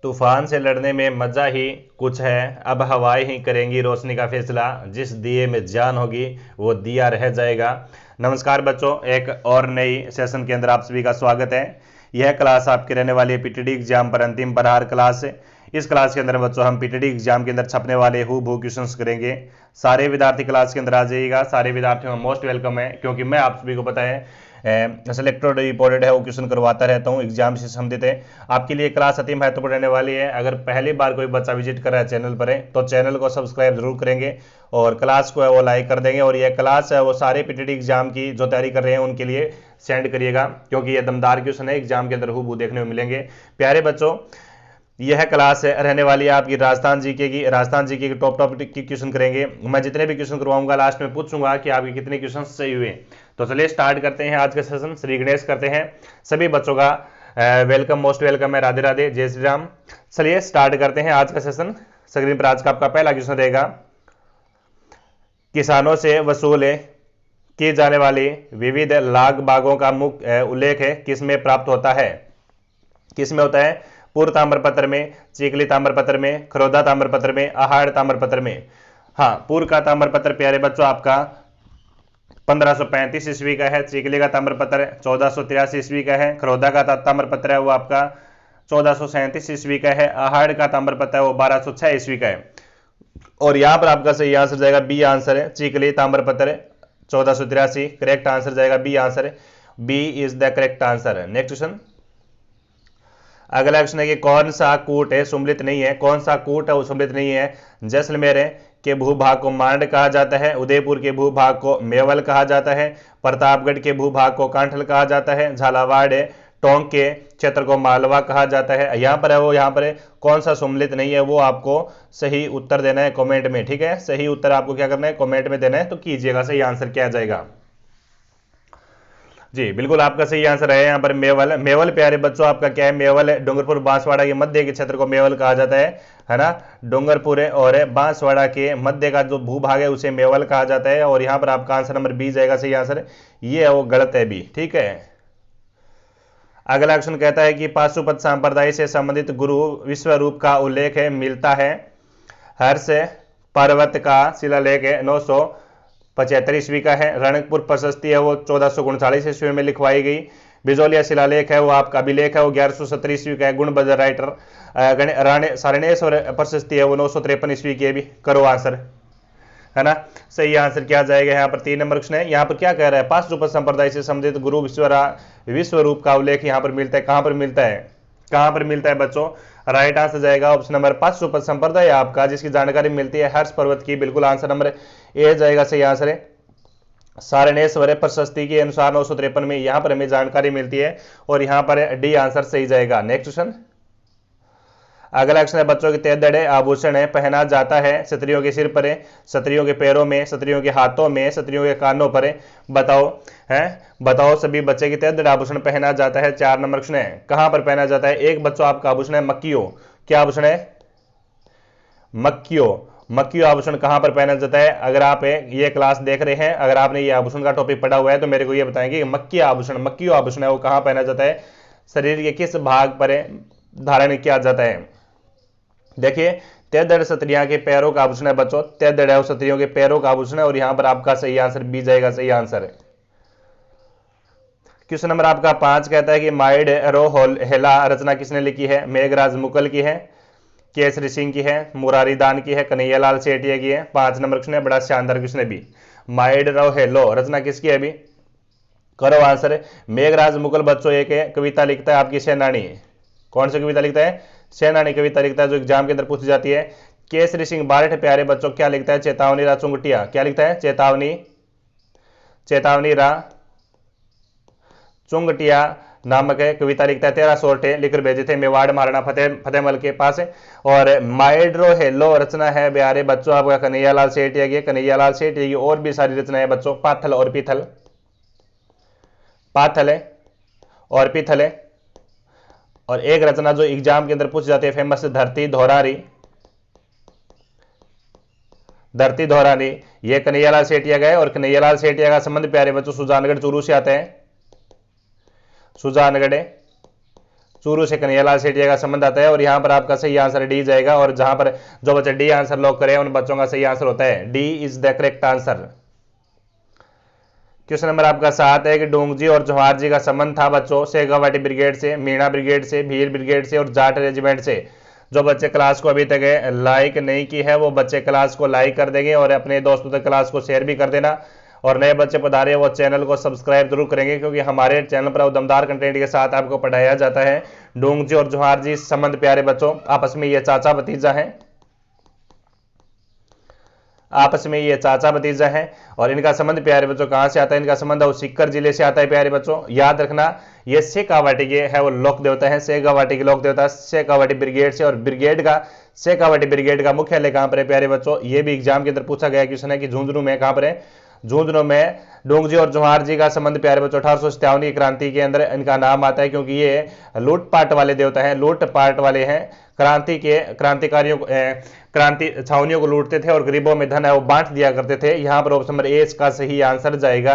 तूफान से लड़ने में मजा ही कुछ है। अब हवाएं ही करेंगी रोशनी का फैसला। जिस दिए में जान होगी वो दिया रह जाएगा। नमस्कार बच्चों, एक और नई सेशन के अंदर आप सभी का स्वागत है। यह क्लास आपकी रहने वाली है पीटीडी एग्जाम पर अंतिम बरहार क्लास है। इस क्लास के अंदर बच्चों हम पीटीडी एग्जाम के अंदर छपने वाले हूबहू क्वेश्चंस करेंगे। सारे विद्यार्थी क्लास के अंदर आ जाइएगा। सारे विद्यार्थियों में मोस्ट वेलकम है, क्योंकि मैं आप सभी को पता है सेलेक्टेड रिपोर्टेड है वो क्वेश्चन करवाता रहता हूँ एग्जाम से संबंधित है। आपके लिए क्लास अति महत्वपूर्ण रहने वाली है। अगर पहली बार कोई बच्चा विजिट कर रहा है चैनल पर है तो चैनल को सब्सक्राइब जरूर करेंगे और क्लास को है वो लाइक कर देंगे। और यह क्लास है वो सारे पीटीडी एग्जाम की जो तैयारी कर रहे हैं उनके लिए सेंड करिएगा, क्योंकि ये दमदार क्वेश्चन है, एग्जाम के अंदर हूबहू देखने को मिलेंगे। प्यारे बच्चों, यह क्लास है रहने वाली है आपकी राजस्थान जीके की। राजस्थान जीके के टॉप टॉपिक की क्वेश्चन करेंगे। मैं जितने भी क्वेश्चन करवाऊंगा लास्ट में पूछूंगा कि आपके कितने क्वेश्चन सही हुए। तो चलिए स्टार्ट करते हैं आज का सेशन। श्री गणेश करते हैं। सभी बच्चों का वेलकम, मोस्ट वेलकम है। राधे राधे, जय श्री राम। चलिए स्टार्ट करते हैं आज का सेशन। स्क्रीन पर आज का आपका पहला क्वेश्चन रहेगा, किसानों से वसूल की जाने वाली विविध लाग बागों का मुख्य उल्लेख है किसमें प्राप्त होता है? किसमें होता है? पूर्व ताम्रपत्र में, चीकली ताम्रपत्र में, खरोदा ताम्रपत्र में, आहाड़ ताम्रपत्र में। हाँ, पूर्व का ताम्रपत्र प्यारे बच्चों आपका 1535 ईस्वी का है। चीकली का ताम्रपत्र 1483 ईस्वी का है। खरोदा का ताम्रपत्र है वो आपका 1437 ईस्वी का है। आहाड़ का ताम्रपत्र है वो 1206 ईस्वी का है। और यहां पर आपका सही आंसर जाएगा बी आंसर है, चीकली ताम्रपत्र 1483। करेक्ट आंसर जाएगा बी आंसर है। B is the correct answer. Next question. अगला क्वेश्चन है कि कौन सा कूट है सम्मिलित नहीं है? कौन सा कूट है वो सम्मिलित नहीं है? जैसलमेर के भूभाग को मांड कहा जाता है, उदयपुर के भूभाग को मेवल कहा जाता है, प्रतापगढ़ के भूभाग को कांठल कहा जाता है, झालावाड़ टोंक के क्षेत्र को मालवा कहा जाता है। यहाँ पर है वो, यहाँ पर है कौन सा सम्मिलित नहीं है वो आपको सही उत्तर देना है कमेंट में। ठीक है, सही उत्तर आपको क्या करना है कमेंट में देना है, तो कीजिएगा सही आंसर क्या आ जाएगा। जी बिल्कुल आपका सही आंसर है यहाँ पर मेवल। मेवल प्यारे बच्चों आपका क्या है? मेवल है डूंगरपुर बांसवाड़ा के मध्य के क्षेत्र को मेवल कहा जाता है ना। डूंगरपुर और बांसवाड़ा के मध्य का जो भूभाग है उसे मेवल कहा जाता है। और यहाँ पर आपका आंसर नंबर बी जाएगा सही आंसर। ये है वो गलत है बी। ठीक है, अगला क्वेश्चन कहता है कि पाशुपत संप्रदाय से संबंधित गुरु विश्व रूप का उल्लेख है मिलता है। हर्ष पर्वत का शिलालेख है 975 ईस्वी का है। रणकपुर प्रशस्ति है वो 1439 ईस्वी में लिखवाई गई। बिजोलिया शिलालेख है वो आपका अभिलेख है वो 1170 ईस्वी का है। गुणबद्ध राइटर राणे सारणेश्वर प्रशस्ति है वो 953 ईस्वी की है। भी करो आंसर, है ना। सही आंसर क्या जाएगा यहाँ पर? 3 नंबर क्वेश्चन है। यहाँ पर क्या कह रहा है? पाशुपत संप्रदाय से संबंधित गुरु विश्व रूप का उल्लेख यहाँ पर मिलता है। कहां पर मिलता है? कहां पर मिलता है बच्चों? राइट आंसर जाएगा ऑप्शन नंबर पाशुपत संप्रदाय आपका, जिसकी जानकारी मिलती है हर्ष पर्वत की। बिल्कुल आंसर नंबर ए जाएगा सही आंसर है। सारणेश्वर प्रशस्ति के अनुसार 953 में यहां पर हमें जानकारी मिलती है और यहां पर डी आंसर सही जाएगा। Next question. अगला क्वेश्चन है बच्चों के तेदड़े आभूषण है पहना जाता है क्षत्रियों के सिर पर, क्षत्रियों के पैरों में, क्षत्रियों के हाथों में, क्षत्रियों के कानों पर। बताओ बताओ सभी बच्चे की तेदड़ आभूषण पहना जाता है। 4 नंबर क्वेश्चन है, कहां पर पहना जाता है? एक बच्चों आपका आभूषण है मक्कियो। क्या आभूषण है? मक्कियो। मक्कियो आभूषण कहां पर पहना जाता है? अगर आप ये क्लास देख रहे हैं, अगर आपने ये आभूषण का टॉपिक पढ़ा हुआ है तो मेरे को ये बताएंगे कि मक्की आभूषण, मक्कियो आभूषण है वो कहां पहना जाता है? शरीर के किस भाग पर धारण किया जाता है? देखिए, तेदड़ क्षत्रियों के पैरों का आभूषण है बच्चों। तेदड़ है क्षत्रियों के पैरों का आभूषण है और यहां पर आपका सही आंसर बी जाएगा सही आंसर है। क्वेश्चन नंबर आपका 5 कहता है कि माइड रो हेला रचना किसने लिखी है? मेघराज मुकल की है, केसरी सिंह की है, मुरारी दान की है, कन्हैयालाल सेठिया की है। 5 नंबर क्वेश्चन है, बड़ा शानदार क्वेश्चन है भी। माइड रो हेलो रचना किसकी है? अभी करो आंसर। मेघराज मुकल बच्चों एक कविता लिखता है आपकी सेनानी। कौन सी कविता लिखता है? सेनानी कविता लिखता है जो एग्जाम के अंदर पूछी जाती है। केसरी सिंह बारठ प्यारे बच्चों क्या लिखता है? चेतावनी रा चुंगटिया। क्या लिखता है? चेतावनी रा चुंगटिया नामक कविता लिखता है। 13 सोरठे लिखकर भेजे थे मेवाड़ महाराणा फतेहमल के पास। और माइड्रो हेलो रचना है प्यारे बच्चों आपका कन्हैयालाल सेठिया की। कन्हैयालाल सेठिया की और भी सारी रचना है बच्चों, पाथल और पीथल, पाथल है और पीथल है। और एक रचना जो एग्जाम के अंदर पूछ जाती है फेमस, धरती धौरारी। धरती धौरारी ये कन्हैयालाल सेठिया का है। और कन्हैयालाल सेठिया का संबंध प्यारे बच्चों सुजानगढ़ चूरू से आता है। सुजानगढ़ चूरू से कन्हैयालाल सेठिया का संबंध आता है, और यहाँ पर आपका सही आंसर डी जाएगा। और जहां पर जो बच्चे डी आंसर लॉक करें उन बच्चों का सही आंसर होता है D is the correct answer. Question number आपका 7 है कि डोंगजी और जवाहर जी का संबंध था बच्चों सेगावाटी ब्रिगेड से, मीणा ब्रिगेड से, भील ब्रिगेड से और जाट रेजिमेंट से। जो बच्चे क्लास को अभी तक लाइक नहीं की है वो बच्चे क्लास को लाइक कर देंगे और अपने दोस्तों तक क्लास को शेयर भी कर देना। और नए बच्चे पधारे वो चैनल को सब्सक्राइब जरूर करेंगे, क्योंकि हमारे चैनल पर दमदार कंटेंट के साथ आपको पढ़ाया जाता है। डोंगजी और जवाहर जी संबंध प्यारे बच्चों, आपस में ये चाचा भतीजा है, आपस में ये चाचा भतीजा है। और इनका संबंध प्यारे बच्चों कहां से आता है? इनका संबंध सीकर जिले से आता है प्यारे बच्चों। याद रखना ये शेखावाटी के है वो लोक देवता है, शेखावाटी के लोक देवता शेखावाटी ब्रिगेड से। और शेखावाटी ब्रिगेड का मुख्यालय कहां पर है प्यारे बच्चों? ये भी एग्जाम के अंदर पूछा गया क्वेश्चन है कि झुंझुनू में कहां पर है? झुंझुनू में। डोंगजी और जवाहर जी का संबंध प्यारे बच्चों 1857 की क्रांति के अंदर इनका नाम आता है, क्योंकि ये लूटपाट वाले देवता हैं, लूटपाट वाले हैं। क्रांतिकारियों क्रांति छावनियों को लूटते थे और गरीबों में धन है वो बांट दिया करते थे। यहां पर ऑप्शन नंबर ए इसका सही आंसर जाएगा।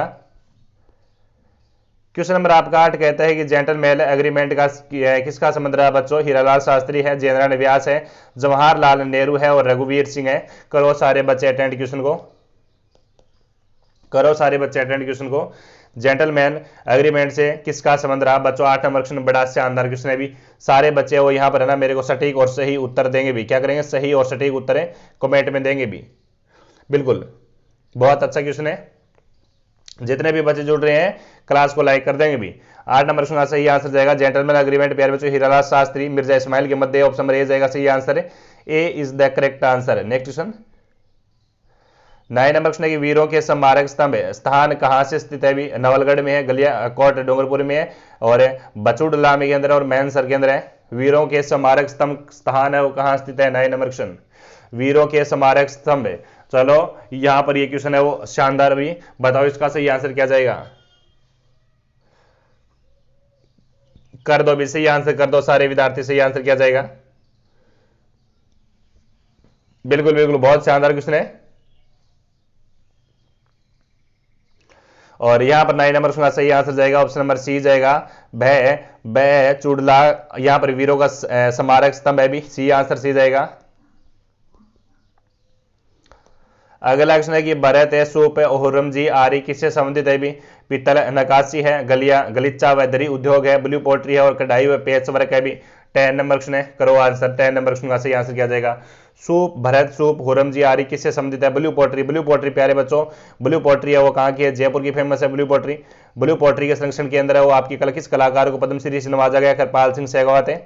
क्वेश्चन नंबर आपका 8 कहता है कि जेंटलमैन एग्रीमेंट का किसका संबंध रहा बच्चों? हीरालाल शास्त्री है, जेनरल व्यास है, जवाहरलाल नेहरू है और रघुवीर सिंह है। करो सारे बच्चे अटेंड क्वेश्चन को, करो सारे बच्चे अटेंड क्वेश्चन को। जेंटलमैन एग्रीमेंट से किसका संबंध रहा बच्चों? 8 नंबर क्वेश्चन बड़ा शानदार क्वेश्चन है भी। सारे बच्चे वो यहां पर है ना मेरे को सटीक और सही उत्तर देंगे भी। क्या करेंगे? सही और सटीक उत्तर कमेंट में देंगे भी। बिल्कुल बहुत अच्छा क्वेश्चन है। जितने भी बच्चे जुड़ रहे हैं क्लास को लाइक कर देंगे भी। 8 नंबर क्वेश्चन का सही आंसर जाएगा जेंटलमैन एग्रीमेंट प्यारे बच्चों हीरालाल शास्त्री मिर्जा इस्माइल के मध्य। ऑप्शन नंबर ए जाएगा सही answer, A is the correct answer. Next question 9 number question है कि वीरों के स्मारक स्तंभ स्थान कहां से स्थित है? भी नवलगढ़ में है, गलिया कोट डूंगरपुर में है और बचूडला में के अंदर और मैनसर के अंदर है। वीरों के स्मारक स्तंभ स्थान है वो कहां स्थित है? 9 नंबर क्वेश्चन वीरों के स्मारक स्तंभ। चलो यहां पर ये क्वेश्चन है वो शानदार भी। बताओ इसका सही आंसर क्या जाएगा? कर दो भी सही आंसर, कर दो सारे विद्यार्थी। सही आंसर क्या जाएगा? बिल्कुल बिल्कुल बहुत शानदार क्वेश्चन है। और यहां पर 9 नंबर का सही आंसर जाएगा ऑप्शन नंबर सी जाएगा भय चुड़ला। यहां पर वीरों का स्मारक स्तंभ है भी, सी आंसर सी जाएगा। अगला क्वेश्चन है कि भरत है, सूप है, ओहरम जी आरी किससे संबंधित है? भी पीतल नकाशी है, गलीचा व दरी उद्योग है, ब्लू पोट्री है और कढ़ाई व पेच वर्क है भी। 10 नंबर क्वेश्चन है, करो आंसर। 10 नंबर क्वेश्चन का सही आंसर क्या जाएगा? सूप भरत सूप हुरम जी आरी किससे संबंधित है? Blue pottery. ब्लू पोट्री प्यारे बच्चों ब्लू पोट्री है वो कहां की है? जयपुर की फेमस है ब्लू पोट्री। ब्लू पोट्री के संरक्षण के अंदर है वो आपकी कल किस कलाकार को पद्मश्री से नवाजा गया? करपाल सिंह शेखावत है।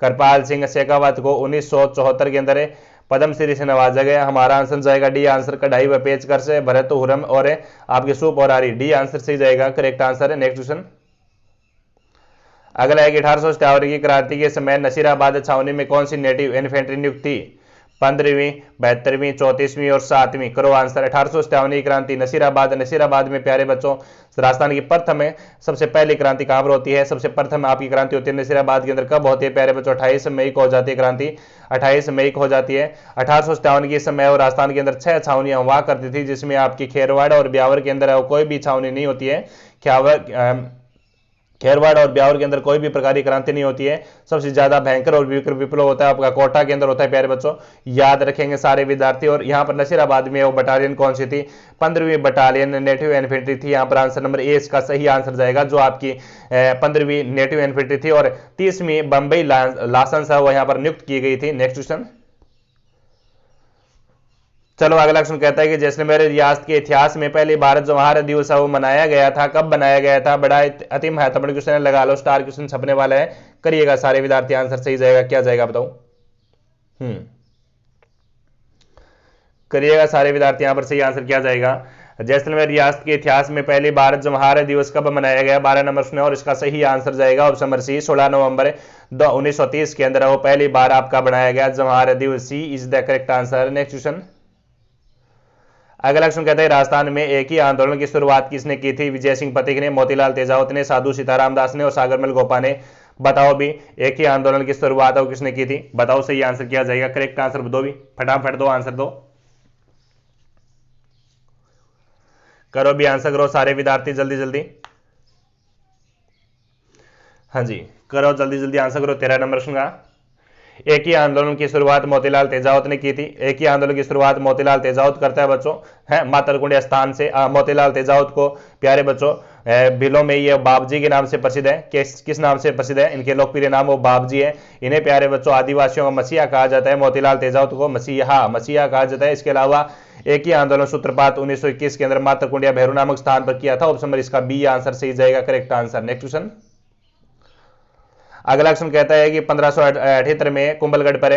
करपाल सिंह शेखावत को 1974 के अंदर पद्मश्री से नवाजा गया। हमारा आंसर जाएगा डी आंसर, कढ़ाई व पेचकर से भरत हुरम और आपके सूप और आरी। डी आंसर सही जाएगा, करेक्ट आंसर है। नेक्स्ट क्वेश्चन अगला है कि 1857 की क्रांति के समय नसीराबाद छावनी में कौन सी नेटिव इन्फेंट्री नियुक्त थी? 15वीं, 72वीं, 34वीं और 7वीं। करो आंसर। 1857 की क्रांति नसीराबाद में प्यारे बच्चों राजस्थान की प्रथम सबसे पहली क्रांति कहां पर होती है? सबसे प्रथम आपकी क्रांति होती है नसीराबाद के अंदर। कब होती है प्यारे बच्चों? 28 मई को हो जाती है क्रांति, 28 मई को हो जाती है। 1857 के समय और राजस्थान के अंदर 6 छावनियां हुआ करती थी, जिसमें आपकी खेरवाड़ और ब्यावर के अंदर कोई भी छावनी नहीं होती है। खेरवाड़ और ब्यावर के अंदर कोई भी प्रकार की क्रांति नहीं होती है। सबसे ज्यादा भयंकर और विप्लव होता है आपका कोटा के अंदर होता है प्यारे बच्चों, याद रखेंगे सारे विद्यार्थी। और यहाँ पर नसीराबाद में वो बटालियन कौन सी थी? 15वीं बटालियन नेटिव इन्फेंट्री थी। यहाँ पर आंसर नंबर ए इसका सही आंसर जाएगा, जो आपकी 15वीं नेटिव इन्फेंट्री थी। और 30वीं बंबई लाइसेंस है वो यहाँ पर नियुक्त की गई थी। नेक्स्ट क्वेश्चन चलो अगला क्वेश्चन कहता है कि जैसलमेर रियासत के इतिहास में पहली भारत जवाहर दिवस वो मनाया गया था, कब बनाया गया था? बड़ा अति महत्वपूर्ण क्वेश्चन है, लगा लो स्टार क्वेश्चन छपने वाला है। करिएगा सारे विद्यार्थी, आंसर सही जाएगा। क्या जाएगा बताओ? करिएगा सारे विद्यार्थी, यहां पर सही आंसर क्या जाएगा? जैसलमेर रियासत के इतिहास में पहली भारत जवाहर दिवस कब मनाया गया? 12 नंबर क्वेश्चन है और इसका सही आंसर जाएगा ऑप्शन नंबर सी 16 नवंबर 1930 के अंदर वो पहली बार आपका बनाया गया जवाहर दिवस। C is the correct answer. Next question अगला क्वेश्चन कहता है राजस्थान में एक ही आंदोलन की शुरुआत किसने की थी? विजय सिंह पथिक ने, मोतीलाल तेजावत ने, साधु सीताराम दास ने और सागरमल गोपा ने। बताओ भी एक ही आंदोलन की शुरुआत है किसने की थी? बताओ सही आंसर क्या जाएगा? करेक्ट आंसर दो भी, फटाफट दो आंसर दो, करो भी आंसर करो सारे विद्यार्थी जल्दी जल्दी। हाँ जी, करो जल्दी जल्दी आंसर करो। 13 नंबर सुनगा। एक ही आंदोलन की शुरुआत मोतीलाल तेजावत ने की थी। एक ही आंदोलन की शुरुआत मोतीलाल तेजावत करता है बच्चों, है मातरकुंड स्थान से। मोतीलाल तेजावत को प्यारे बच्चों बिलों में ये बाबजी के नाम से प्रसिद्ध है। किस नाम से प्रसिद्ध है? इनके लोकप्रिय नाम वो बाबजी है। इन्हें प्यारे बच्चों आदिवासियों का मसीहा कहा जाता है। मोतीलाल तेजावत को मसीहा कहा जाता है। इसके अलावा एक ही आंदोलन सूत्रपात 1921 के अंदर मातरकुंडिया भैरू नामक स्थान पर किया था। ऑप्शन नंबर इसका बी आंसर सही जाएगा, करेक्ट आंसर। Next question. अगला क्वेश्चन कहता है कि 1578 में कुंभलगढ़ पर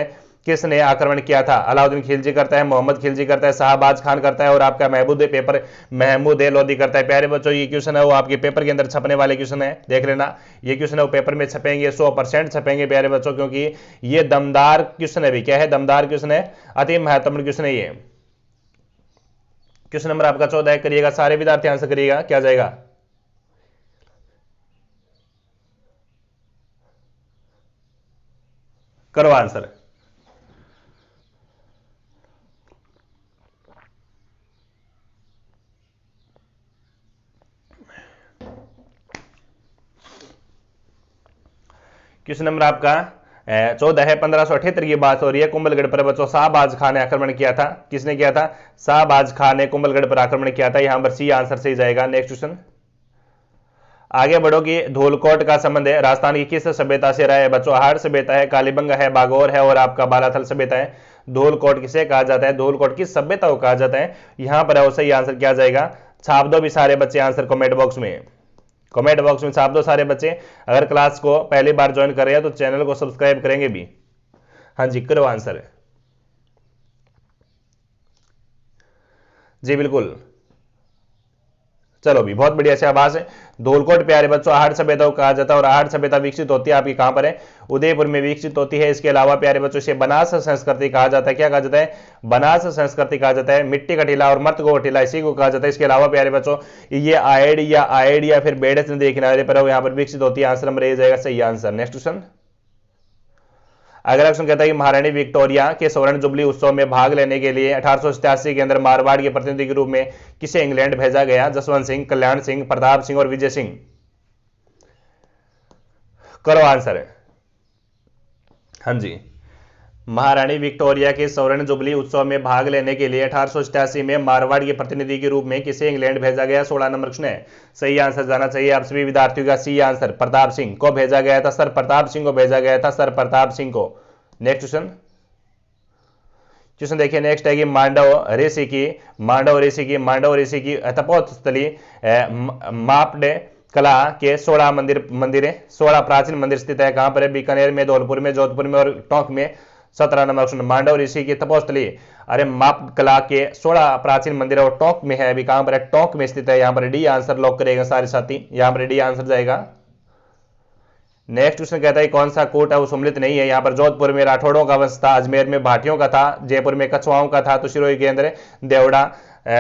किसने आक्रमण किया था? अलाउद्दीन खिलजी करता है, मोहम्मद खिलजी करता है, शाहबाज खान करता है और आपका महमूद लोधी करता है। प्यारे बच्चों ये क्वेश्चन है वो आपके पेपर के अंदर छपने वाले क्वेश्चन है, देख लेना। ये क्वेश्चन है वो पेपर में छपेंगे, 100% छपेंगे प्यारे बच्चों, क्योंकि ये दमदार क्वेश्चन है भी। क्या है? दमदार क्वेश्चन है, अति महत्वपूर्ण क्वेश्चन है ये। क्वेश्चन नंबर आपका 14 करिएगा, सारे विद्यार्थी आंसर करिएगा, क्या जाएगा? करो आंसर। क्वेश्चन नंबर आपका 14 है। 1578 की बात हो रही है। कुंभलगढ़ पर बच्चों शाहबाज खान ने आक्रमण किया था। किसने किया था? शाहबाज खान ने कुंभलगढ़ पर आक्रमण किया था। यहां पर सी आंसर सही जाएगा। नेक्स्ट क्वेश्चन आगे बढ़ोगी। धूलकोट का संबंध है राजस्थान की किस सभ्यता से रहा है बच्चों? हाड़ सभ्यता है, कालीबंग है, बागौर है और आपका बालाथल सभ्यता है। धूलकोट किसे कहा जाता है? धूलकोट किस सभ्यता को कहा जाता है? यहां पर सही आंसर क्या जाएगा? छाप दो भी सारे बच्चे आंसर कमेंट बॉक्स में। कमेंट बॉक्स में छाप दो सारे बच्चे। अगर क्लास को पहली बार ज्वाइन कर रहे हैं तो चैनल को सब्सक्राइब करेंगे भी। हाँ जी, करो आंसर। जी बिल्कुल, चलो भी बहुत बढ़िया से आवाज है। धौलकोट प्यारे बच्चों आहड़ सभ्यता को कहा जाता है और आहड़ सभ्यता विकसित होती है आपकी कहां पर है? उदयपुर में विकसित होती है। इसके अलावा प्यारे बच्चों से बनास संस्कृति कहा जाता है। क्या कहा जाता है? बनास संस्कृति कहा जाता है। मिट्टी का टीला और मर्द को टीला इसी को कहा जाता है। इसके अलावा प्यारे बच्चों ये आयड या फिर बेडस नदी किनारे पर यहां पर विकसित होती है। आंसर नंबर ए जाएगा सही आंसर। Next question. अगला क्वेश्चन कहता है कि महारानी विक्टोरिया के स्वर्ण जुबली उत्सव में भाग लेने के लिए 1887 के अंदर मारवाड़ के प्रतिनिधि के रूप में किसे इंग्लैंड भेजा गया? जसवंत सिंह, कल्याण सिंह, प्रताप सिंह और विजय सिंह। करो आंसर। हाँ जी, महारानी विक्टोरिया के स्वर्ण जुबली उत्सव में भाग लेने के लिए 1887 में मारवाड़ के प्रतिनिधि के रूप में किसे इंग्लैंड भेजा गया? 16 नंबर क्वेश्चन है, सही आंसर जाना चाहिए आप सभी विद्यार्थियों का सी आंसर। प्रताप सिंह को भेजा गया था, सर प्रताप सिंह को भेजा गया था, सर प्रताप सिंह को। Next question. क्वेश्चन देखिए नेक्स्ट है कि मांडव ऋषि की तपोस्थली मापडे कला के 16 प्राचीन मंदिर स्थित है। कहां पर है? बीकानेर में, धौलपुर में, जोधपुर में और टोंक में। 17 नंबर क्वेश्चन। मांडव ऋषि की तपोस्थली अरे माप कला के 16 प्राचीन मंदिर और टोंक में है। अभी कहां पर है? टोंक में स्थित है। यहां पर डी आंसर लॉक करेगा सारे साथी, यहां पर डी आंसर जाएगा। नेक्स्ट क्वेश्चन कहता है कौन सा कोट है वो सम्मिलित नहीं है? यहाँ पर जोधपुर में राठौड़ों का वंश था, अजमेर में भाटियों का था, जयपुर में कछुआओं का था, तो सिरोही के अंदर देवड़ा।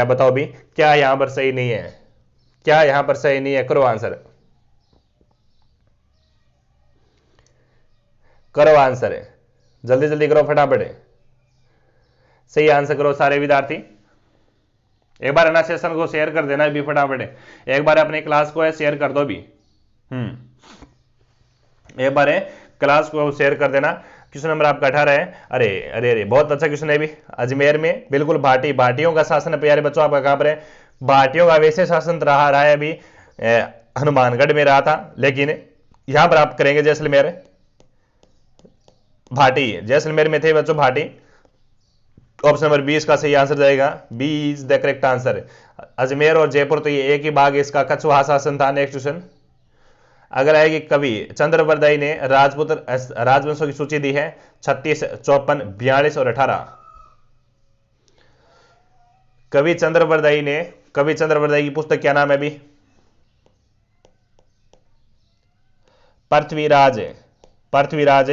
बताओ भी क्या यहाँ पर सही नहीं है? क्या यहाँ पर सही नहीं है? करो आंसर, करो आंसर, जल्दी जल्दी करो फटाफट, सही आंसर करो सारे विद्यार्थी। एक बार ना सेशन को शेयर कर देना भी फटाफट, एक बार अपनी क्लास को शेयर कर दो भी। एक बार क्लास को शेयर कर देना। क्वेश्चन नंबर आपका 18 है। अरे अरे अरे बहुत अच्छा क्वेश्चन है भी। अजमेर में बिल्कुल भाटियों का शासन है प्यारे बच्चों। आपका कहां पर है? भाटियों का वैसे शासन रहा है अभी हनुमानगढ़ में रहा था, लेकिन यहां पर आप करेंगे जैसलमेर। भाटी जैसलमेर में थे बच्चों भाटी। ऑप्शन नंबर 20 का सही आंसर जाएगा, B is the correct answer. Ajmer और जयपुर तो ये एक ही भाग इसका कछुआ शासन था। Next question. अगर है कि कवि चंद्रवरदाई ने राजवंशों की सूची दी है 36, 54, 42 और 18। कवि चंद्रवरदाई की पुस्तक क्या नाम है अभी? पृथ्वीराज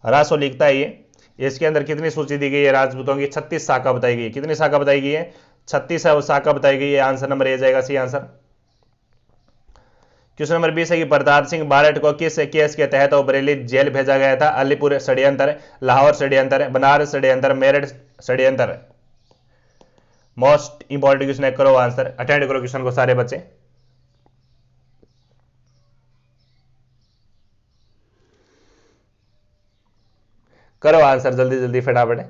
रासो लिखता है ये। इसके अंदर कितनी सूची दी गई है राजपूतों की? 36 शाखा बताई गई है। कितनी शाखा बताई गई है? 36 शाखा बताई गई है। आंसर नंबर ए जाएगा सी आंसर। क्वेश्चन नंबर 20 है कि प्रताप सिंह बारठ को किस केस के तहत बरेली जेल भेजा गया था? अलीपुर षड्यंत्र, लाहौर षड्यंत्र, बनारस षड्यंत्र, मेरठ षड्यंत्र। मोस्ट इंपॉर्टेंट क्वेश्चन है, करो आंसर, अटेंड करो क्वेश्चन को सारे बच्चे। करो आंसर जल्दी जल्दी फटाफट।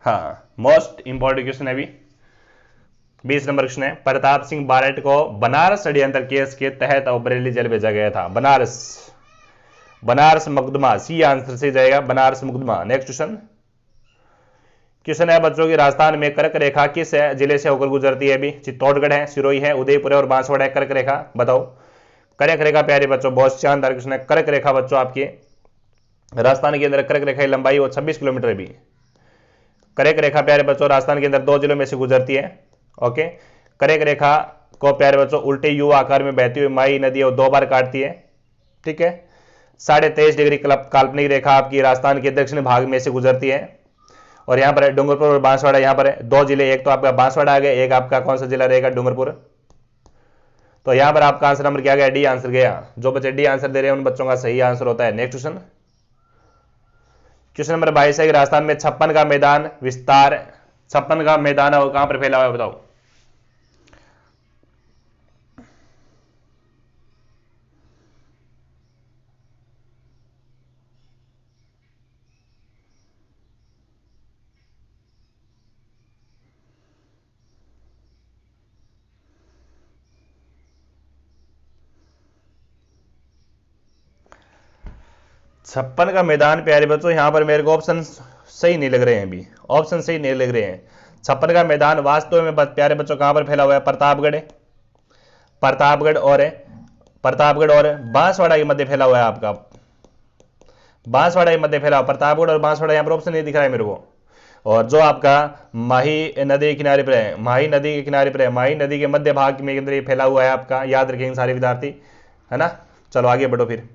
हाँ, मोस्ट इंपॉर्टेंट क्वेश्चन है अभी। 20 नंबर क्वेश्चन है, प्रताप सिंह बारट को बनारस षड्यंत्र केस के तहत बरेली जेल भेजा गया था। बनारस, बनारस मुकदमा, सी आंसर से जाएगा, बनारस मुकदमा। नेक्स्ट क्वेश्चन, क्वेश्चन है बच्चों की, राजस्थान में कर्क रेखा किस जिले से होकर गुजरती है? अभी चित्तौड़गढ़ है, सिरोही है, उदयपुर है और बांसवाड़ा है। कर्क रेखा बताओ। कर्क रेखा प्यारे बच्चों बहुत शानदार क्वेश्चन है। कर्क रेखा बच्चों आपके राजस्थान के अंदर कर्क रेखा की लंबाई वो 26 किलोमीटर है। भी कर्क रेखा प्यारे बच्चों राजस्थान के अंदर 2 जिलों में से गुजरती है। ओके, कर्क रेखा को प्यारे बच्चों उल्टे यू आकार में बहती हुई माई नदी और 2 बार काटती है। ठीक है, 23.5 डिग्री काल्पनिक रेखा आपकी राजस्थान के दक्षिण भाग में से गुजरती है। और यहां पर डूंगरपुर और बांसवाड़ा, यहां पर 2 जिले, एक तो आपका बांसवाड़ा आ गया, एक आपका कौन सा जिला रहेगा? डूंगरपुर। तो यहां पर आपका आंसर नंबर क्या गया? डी आंसर गया। जो बच्चे डी आंसर दे रहे हैं उन बच्चों का सही आंसर होता है। नेक्स्ट क्वेश्चन, क्वेश्चन नंबर 22 है कि राजस्थान में 56 का मैदान विस्तार, 56 का मैदान है वो कहां पर फैला हुआ है? बताओ। 56 का मैदान प्यारे बच्चों, यहां पर मेरे को ऑप्शन सही नहीं लग रहे हैं। अभी ऑप्शन सही नहीं लग रहे हैं। 56 का मैदान वास्तव में प्यारे बच्चों कहां पर फैला हुआ है? प्रतापगढ़, प्रतापगढ़ और प्रतापगढ़ और बांसवाड़ा के मध्य फैला हुआ है आपका। बांसवाड़ा के मध्य फैला हुआ प्रतापगढ़ और बांसवाड़ा, यहां पर ऑप्शन नहीं दिख रहा है मेरे को। और जो आपका माही नदी के किनारे पर है, माही नदी के किनारे पर है, माही नदी के मध्य भाग में अंदर ये फैला हुआ है आपका। याद रखेंगे सारे विद्यार्थी, है ना। चलो आगे बढ़ो फिर।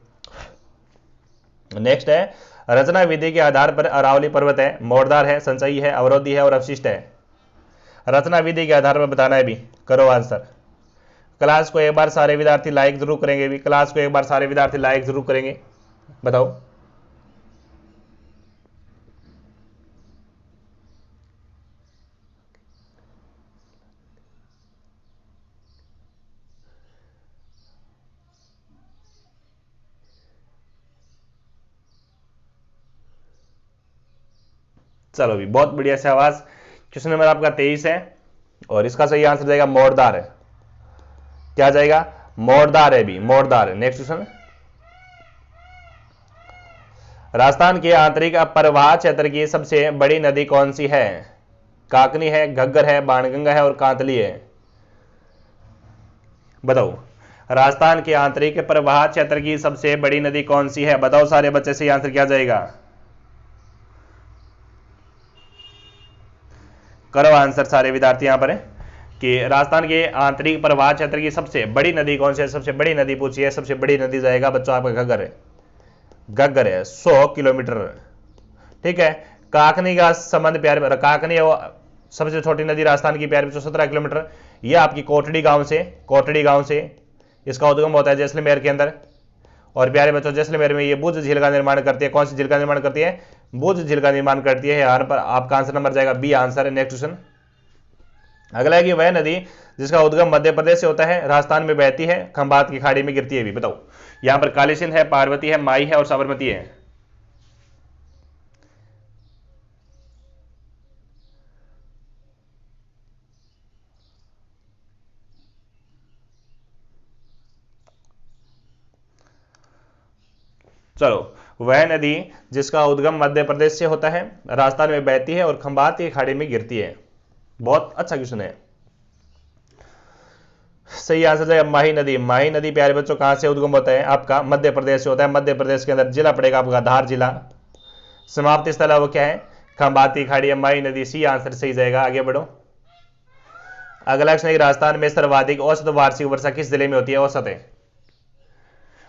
नेक्स्ट है, रचना विधि के आधार पर अरावली पर्वत है, मोड़दार है, संचयी है, अवरोधी है और अवशिष्ट है। रचना विधि के आधार पर बताना है। भी करो आंसर। क्लास को एक बार सारे विद्यार्थी लाइक जरूर करेंगे। भी क्लास को एक बार सारे विद्यार्थी लाइक जरूर करेंगे। बताओ। चलो भी बहुत बढ़िया से आवाज। क्वेश्चन नंबर आपका 23 है और इसका सही आंसर जाएगा मोड़दार है। क्या जाएगा? मोड़दार है। भी मोड़दार। नेक्स्ट क्वेश्चन, राजस्थान के आंतरिक प्रवाह क्षेत्र की सबसे बड़ी नदी कौन सी है? काकनी है, घग्गर है, बाणगंगा है और कांतली है। बताओ। राजस्थान के आंतरिक प्रवाह क्षेत्र की सबसे बड़ी नदी कौन सी है? बताओ सारे बच्चे, से आंसर क्या जाएगा? करो आंसर सारे विद्यार्थी यहां पर कि राजस्थान के आंतरिक प्रवाह क्षेत्र की सबसे बड़ी नदी कौन सी है? सबसे बड़ी नदी पूछी है। सबसे बड़ी नदी जाएगा बच्चों आपका घग्गर है। घग्गर है 100 किलोमीटर। ठीक है, काकनी का संबंध प्यारे, काकनी सबसे छोटी नदी राजस्थान की प्यारे बच्चों 17 किलोमीटर। यह आपकी कोटड़ी गांव से, कोटड़ी गांव से इसका उद्गम होता है जैसलमेर के अंदर। और प्यारे बच्चों जैसलमेर में ये बुझ झील का निर्माण करती है। कौन सी झील का निर्माण करती है? बुझ झील का निर्माण करती है। यहाँ पर आपका आंसर नंबर जाएगा बी आंसर है। नेक्स्ट क्वेश्चन, अगला है कि वह नदी जिसका उद्गम मध्य प्रदेश से होता है राजस्थान में बहती है, खंबात की खाड़ी में गिरती है। भी बताओ। यहां पर काली सिंध है, पार्वती है, माई है और साबरमती है। चलो, वह नदी जिसका उद्गम मध्य प्रदेश से होता है, राजस्थान में बहती है और खंबात की खाड़ी में गिरती है। बहुत अच्छा क्वेश्चन है। सही आंसर है माही नदी। माही नदी प्यारे बच्चों कहां से उद्गम होता है? आपका मध्य प्रदेश से होता है। मध्य प्रदेश के अंदर जिला पड़ेगा आपका धार जिला। समाप्ति स्थल है वो क्या है? खंबात की खाड़ी है, माही नदी। सी आंसर सही जाएगा। आगे बढ़ो। अगला क्वेश्चन है, राजस्थान में सर्वाधिक औसत वार्षिक वर्षा किस जिले में होती है? औसत है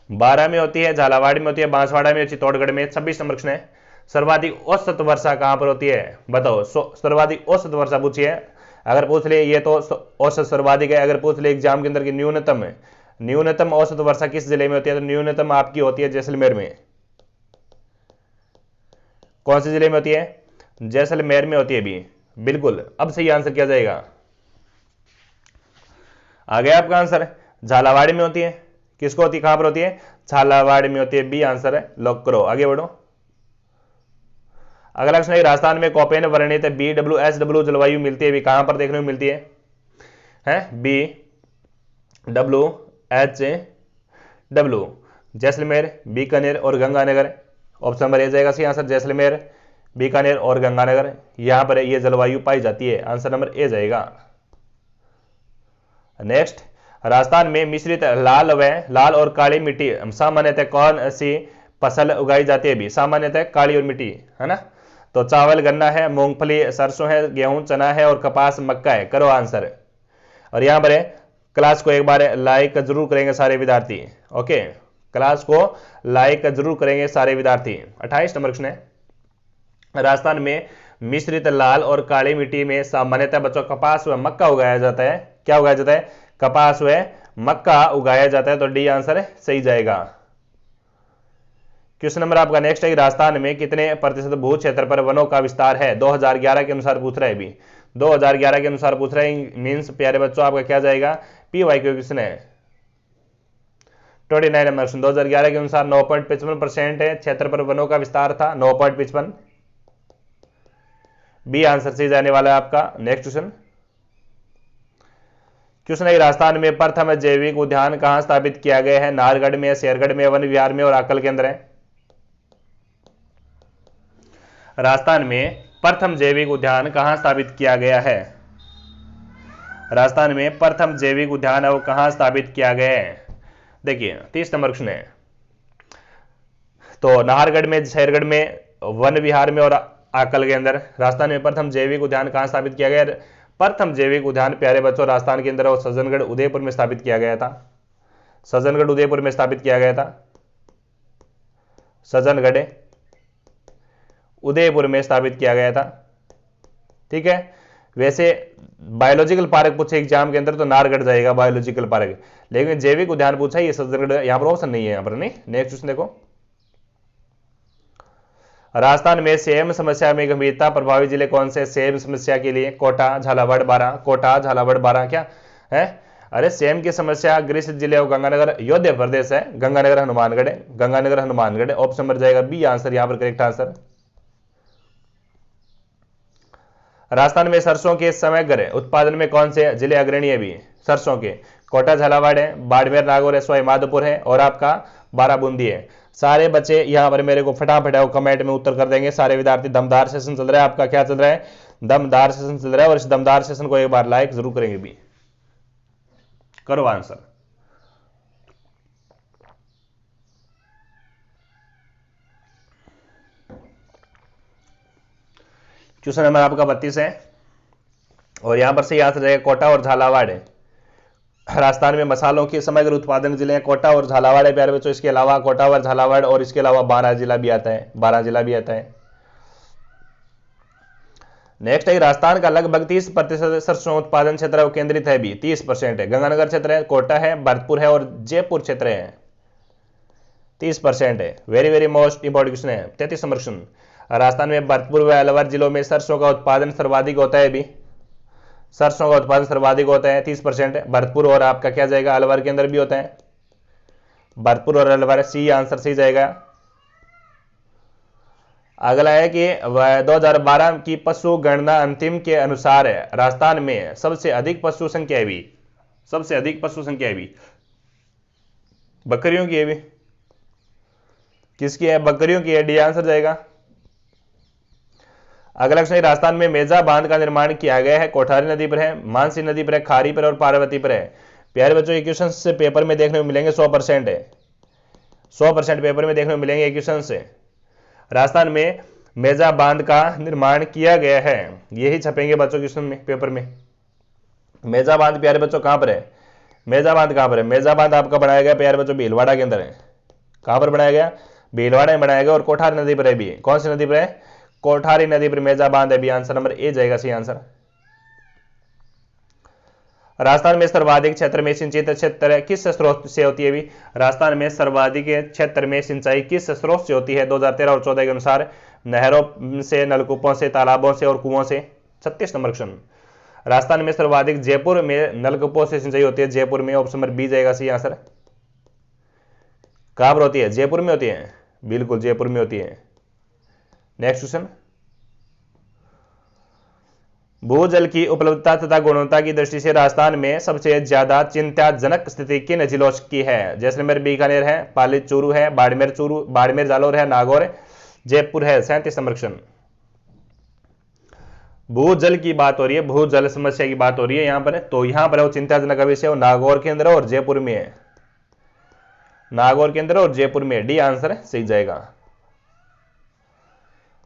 12 में होती है, झालावाड़ में होती है, बांसवाड़ा में, चित्तौड़गढ़ में। 26 नंबर क्वेश्चन है, सर्वाधिक औसत वर्षा कहां पर होती है? बताओ। सर्वाधिक औसत वर्षा पूछी है। अगर पूछ ले ये तो औसत सर्वाधिक है। अगर पूछ ले एग्जाम के अंदर की न्यूनतम औसत वर्षा किस जिले में होती है? तो न्यूनतम आपकी होती है जैसलमेर में। कौन से जिले में होती है? जैसलमेर में होती है। भी बिल्कुल। अब सही आंसर क्या जाएगा? आ गया आपका आंसर। झालावाड़ में होती है, किसको होती है, कहां पर होती है, झालावाड़ में होती है, बी आंसर है, लॉक करो, आगे बढ़ो। अगला क्वेश्चन है, राजस्थान में कौपेन वर्णित BWSW जलवायु मिलती है, भी कहां पर देखने को मिलती है BWHW, जैसलमेर, बीकानेर और गंगानगर। ऑप्शन नंबर ए जाएगा सही आंसर, जैसलमेर, बीकानेर और गंगानगर, यहां पर यह जलवायु पाई जाती है, आंसर नंबर ए जाएगा। नेक्स्ट, राजस्थान में मिश्रित लाल और काली मिट्टी सामान्यतः कौन सी फसल उगाई जाती है, भी सामान्यतः काली और मिट्टी है ना, तो चावल, गन्ना है, मूंगफली, सरसों है, गेहूं, चना है और कपास, मक्का है, करो आंसर। और यहां पर क्लास को एक बार लाइक जरूर करेंगे सारे विद्यार्थी, ओके, क्लास को लाइक जरूर करेंगे सारे विद्यार्थी। 28 नंबर क्वेश्चन है, राजस्थान में मिश्रित लाल और काली मिट्टी में सामान्यतः बच्चों कपास व मक्का उगाया जाता है, क्या उगाया जाता है, कपास व मक्का उगाया जाता है, तो डी आंसर सही जाएगा। क्वेश्चन नंबर आपका नेक्स्ट है, राजस्थान में कितने प्रतिशत भू क्षेत्र पर वनों का विस्तार है, 2011 के अनुसार पूछ रहा है, भी 2011 के अनुसार पूछ रहा है, मींस प्यारे बच्चों आपका क्या जाएगा, PY क्वेश्चन है। 29 नंबर क्वेश्चन, 2011 के अनुसार 9.55% है क्षेत्र पर वनों का विस्तार था, 9.55, बी आंसर सही जाने वाला है आपका। नेक्स्ट क्वेश्चन, क्वेश्चन है, राजस्थान में प्रथम जैविक उद्यान कहां स्थापित किया गया है, नाहरगढ़ में, शेरगढ़ में, वन विहार में और आकल के अंदर है। राजस्थान में प्रथम जैविक उद्यान कहां स्थापित किया गया है, राजस्थान में प्रथम जैविक उद्यान है वो कहां स्थापित किया गया है। देखिए 30 नंबर क्वेश्चन है, तो नाहरगढ़ में, शेरगढ़ में, वन विहार में और आकल के अंदर राजस्थान में प्रथम जैविक उद्यान कहां स्थापित किया गया। प्रथम जैविक उद्यान प्यारे बच्चों राजस्थान के अंदर और सज्जनगढ़ उदयपुर में स्थापित किया गया था, सज्जनगढ़ उदयपुर में स्थापित किया गया था, सज्जनगढ़ उदयपुर में स्थापित किया गया था, ठीक है। वैसे बायोलॉजिकल पार्क पूछे एग्जाम के अंदर तो नाहरगढ़ जाएगा बायोलॉजिकल पार्क, लेकिन जैविक उद्यान पूछा ये सज्जनगढ़, यहां पर ऑप्शन नहीं है, यहां पर नहीं। नेक्स्ट क्वेश्चन देखो, राजस्थान में सेम समस्या में गंभीरता प्रभावित जिले कौन से, सेम समस्या के लिए कोटा, झालावाड़, बारां, कोटा, झालावाड़, बारां, क्या है, अरे सेम की समस्या ग्रसित जिले और गंगानगर योध्या प्रदेश है, गंगानगर हनुमानगढ़, गंगानगर हनुमानगढ़, ऑप्शन नंबर जाएगा बी आंसर यहां पर करेक्ट आंसर। राजस्थान में सरसों के समग्र उत्पादन में कौन से जिले अग्रणी है, भी सरसों के, कोटा, झालावाड़ है, बाड़मेर, नागौर है, सवाई माधोपुर है और आपका बाराबूंदी है। सारे बच्चे यहां पर मेरे को फटाफट कमेंट में उत्तर कर देंगे सारे विद्यार्थी। दमदार सेशन चल रहा है आपका, क्या चल रहा है, दमदार सेशन चल रहा है, और इस दमदार सेशन को एक बार लाइक जरूर करेंगे, भी करो आंसर। क्वेश्चन नंबर आपका 32 है और यहां पर से याद रहेगा कोटा और झालावाड़ है। राजस्थान में मसालों के समग्र उत्पादन जिले हैं कोटा और झालावाड़ है प्यारे बच्चों, इसके अलावा कोटा और झालावाड़ और इसके अलावा 12 जिला भी आता है, 12 जिला भी आता है। नेक्स्ट है, राजस्थान का लगभग 30% सरसों उत्पादन क्षेत्र केंद्रित है, भी 30% है, गंगानगर क्षेत्र है, कोटा है, भरतपुर है और जयपुर क्षेत्र है, 30% है। Very very most important question है 33 नंबर क्वेश्चन, राजस्थान में भरतपुर व अलवर जिलों में सरसों का उत्पादन सर्वाधिक होता है, भी सरसों का उत्पादन सर्वाधिक होता है 30%, भरतपुर और आपका क्या जाएगा अलवर के अंदर भी होता है, भरतपुर और अलवर, सी आंसर सही जाएगा। अगला है कि 2012 की पशु गणना अंतिम के अनुसार है राजस्थान में सबसे अधिक पशु संख्या है, भी सबसे अधिक पशु संख्या है, भी बकरियों की है, भी किसकी है, बकरियों की है, डी आंसर जाएगा। अगला क्वेश्चन, राजस्थान में मेजा बांध का निर्माण किया गया है, कोठारी नदी पर है, मानसी नदी पर है, खारी पर और पार्वती पर है। प्यारे बच्चों ये क्वेश्चन से पेपर में देखने को मिलेंगे, 100% है, 100% पेपर में देखने को मिलेंगे ये क्वेश्चन से। राजस्थान में मेजा बांध का निर्माण किया गया है, यही छपेंगे बच्चों क्वेश्चन में पेपर में। मेजा बांध प्यारे बच्चों कहां पर है, मेजा बांध कहां पर है, मेजा बांध आपका बनाया गया प्यारे बच्चों भीलवाड़ा के अंदर है, कहां पर बनाया गया, भीलवाड़ा में बनाया गया और कोठारी नदी पर है, भी कौन सी नदी पर है, कोठारी नदी पर मेजा बांध है, भी आंसर नंबर ए जाएगा सही आंसर। राजस्थान में सर्वाधिक क्षेत्र में सिंचित क्षेत्र किस स्रोत से होती है, भी राजस्थान में सर्वाधिक क्षेत्र में सिंचाई किस स्रोत से होती है 2013 और 14 के अनुसार, नहरों से, नलकूपों से, तालाबों से और कुओं से। 36 नंबर क्वेश्चन, राजस्थान में सर्वाधिक जयपुर में नलकूपों से सिंचाई होती है, जयपुर में, ऑप्शन नंबर बी जाएगा सही आंसर। कहां पर होती है? जयपुर में होती है, बिल्कुल जयपुर में होती है। नेक्स्ट क्वेश्चन, भूजल की उपलब्धता तथा गुणवत्ता की दृष्टि से राजस्थान में सबसे ज्यादा चिंताजनक स्थिति किन जिलों की है? जैसलमेर, बीकानेर है, पाली चूरू है, बाड़मेर जालोर है, नागौर, जयपुर है। 37 नंबर क्वेश्चन, भूजल की बात हो रही है, भूजल समस्या की बात हो रही है यहां पर, तो यहां पर वो चिंताजनक विषय नागौर के अंदर और जयपुर में है, नागौर के अंदर और जयपुर में, डी आंसर सही जाएगा।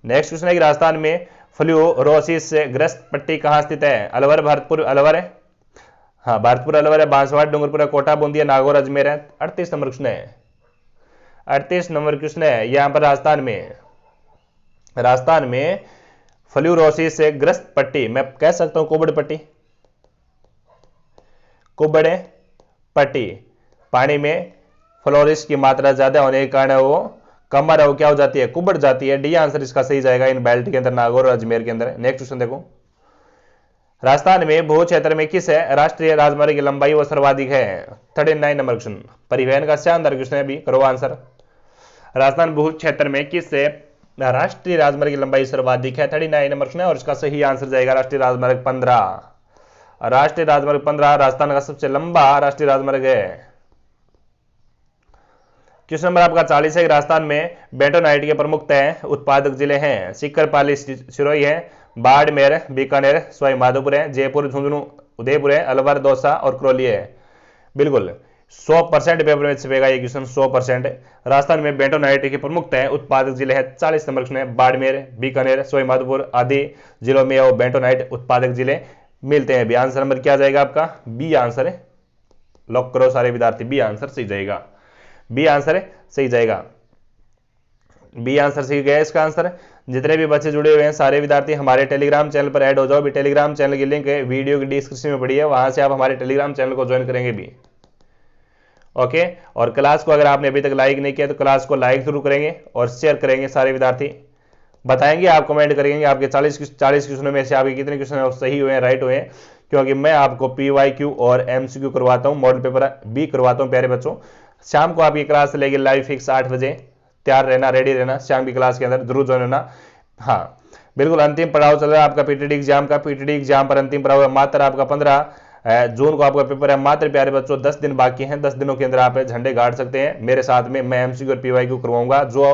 नेक्स्ट क्वेश्चन है कि राजस्थान में फ्लूरोसिस से ग्रस्त पट्टी कहां स्थित है? अलवर, भरतपुर, अलवर है, हाँ भरतपुर अलवर है, बांसवाड़ा, डूंगरपुर, कोटा, बूंदिया, नागौर, अजमेर है। 38 नंबर क्वेश्चन है, 38 नंबर क्वेश्चन है यहां पर राजस्थान में फ्लूरोसिस से ग्रस्त पट्टी, मैं कह सकता हूं कुबड़ पट्टी, कुबड़ पट्टी, पानी में फ्लोरिस की मात्रा ज्यादा होने के कारण वो कमर वो क्या हो जाती है? कुबड़ जाती है। डी आंसर इसका सही जाएगा इन बेल्ट के अंदर, नागौर और अजमेर के अंदर। नेक्स्ट क्वेश्चन देखो, राजस्थान में भू क्षेत्र में किस है राष्ट्रीय राजमार्ग की लंबाई वो सर्वाधिक है? 39 नंबर क्वेश्चन, परिवहन का शानदार क्वेश्चन है, अभी करो आंसर। राजस्थान भू क्षेत्र में किस है राष्ट्रीय राजमार्ग की लंबाई सर्वाधिक है? 39 नंबर क्वेश्चन है और इसका सही आंसर जाएगा राष्ट्रीय राजमार्ग 15। राष्ट्रीय राजमार्ग 15 राजस्थान का सबसे लंबा राष्ट्रीय राजमार्ग है। क्वेश्चन नंबर आपका 40 है, राजस्थान में बेंटोनाइट के प्रमुख तय उत्पादक जिले हैं? सीकर, पाली, सिरोही है, बाड़मेर, बीकानेर, सवाई माधोपुर है, जयपुर, झुंझुनू, उदयपुर है, अलवर, दौसा और करौली है। बिल्कुल 100% पेपर में छपेगा ये क्वेश्चन, 100%। राजस्थान में बेंटोनाइट के प्रमुख तय उत्पादक जिले हैं, 40 नंबर क्वेश्चन है, बाड़मेर, बीकानेर, सवाई माधोपुर आदि जिलों में वो बेंटोनाइट उत्पादक जिले मिलते हैं। आंसर नंबर क्या जाएगा आपका? बी आंसर है, लॉक करो सारे विद्यार्थी, बी आंसर सही जाएगा, बी आंसर सही जाएगा, बी आंसर सही गया इसका आंसर। जितने भी बच्चे जुड़े हुए हैं सारे विद्यार्थी हमारे टेलीग्राम चैनल पर ऐड हो जाओ भी, टेलीग्राम चैनल की लिंक है वीडियो की डिस्क्रिप्शन में पड़ी है, वहां से आप हमारे टेलीग्राम चैनल को ज्वाइन करेंगे भी। ओके, और क्लास को अगर आपने अभी तक लाइक नहीं किया तो क्लास को लाइक जरूर करेंगे और शेयर करेंगे। सारे विद्यार्थी बताएंगे, आप कमेंट करेंगे आपके 40 क्वेश्चनों में से आपके कितने क्वेश्चन सही हुए हैं, राइट हुए हैं, क्योंकि मैं आपको PYQ और MCQ करवाता हूँ, मॉडल पेपर भी करवाता हूँ। प्यारे बच्चों, शाम को आपकी क्लास लेगी लाइव फिक्स 8 बजे, तैयार रहना, रेडी रहना, शाम की क्लास के अंदर जरूर ज्वाइन होना। हाँ बिल्कुल, अंतिम पड़ाव चल रहा है आपका PTD एग्जाम का, PTD एग्जाम पर अंतिम पड़ाव है, मात्र आपका 15 जून को आपका पेपर है मात्र। प्यारे बच्चों 10 दिन बाकी हैं, 10 दिनों के अंदर आप झंडे गाड़ सकते हैं मेरे साथ में। मैं MCQ और PYQ करवाऊंगा, जो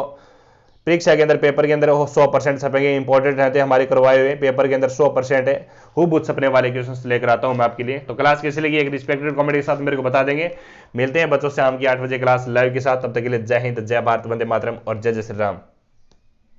परीक्षा के अंदर पेपर के अंदर 100% छपेंगे, इंपॉर्टेंट रहते हैं हमारे करवाए हुए पेपर के अंदर 100% है, खूब छपने वाले क्वेश्चन लेकर आता हूं मैं आपके लिए। तो क्लास कैसे लगी एक रिस्पेक्टेड कमेंट के साथ मेरे को बता देंगे। मिलते हैं बच्चों शाम की 8 बजे क्लास लाइव के साथ, तब तक के लिए जय हिंद, जय भारत, वंदे मातरम और जय जय श्री राम।